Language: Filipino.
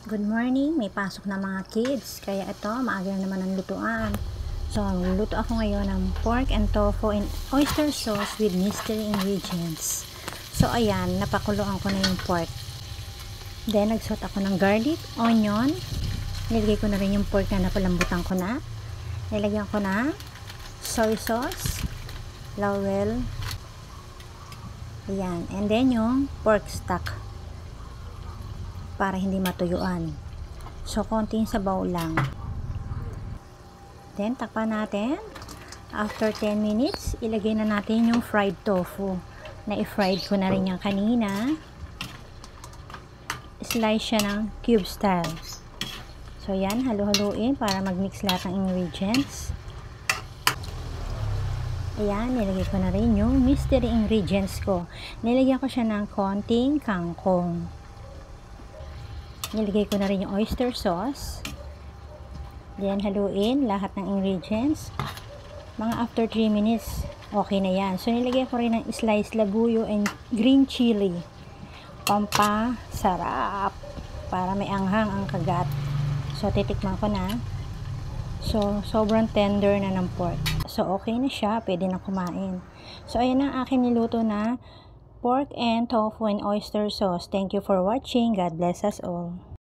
Good morning, may pasok na mga kids, kaya ito, maaga na naman ang lutuan. So, luluto ako ngayon ng pork and tofu and oyster sauce with mystery ingredients. So, ayan, napakuluan ko na yung pork. Then, nagsot ako ng garlic, onion, nilagay ko na rin yung pork na napalambutan ko na. Nilagyan ko na soy sauce, laurel, ayan, and then yung pork stock para hindi matuyuan. So, konting sabaw lang. Then, takpan natin. After 10 minutes, ilagay na natin yung fried tofu. Na-fried ko na rin yan kanina. Slice siya ng cube style. So, yan. Halu-haluin para mag-mix lahat ng ingredients. Ayan, nilagay ko na rin yung mystery ingredients ko. Nilagyan ko siya ng konting kangkong. Nilagay ko na rin yung oyster sauce. Then, haluin lahat ng ingredients. Mga after 3 minutes, okay na yan. So, nilagay ko rin ng sliced labuyo and green chili. Pampasarap. Para may anghang ang kagat. So, titikman ko na. So, sobrang tender na ng pork. So, okay na siya. Pwede na kumain. So, ayan ang aking niluto na pork and tofu and oyster sauce. Thank you for watching. God bless us all.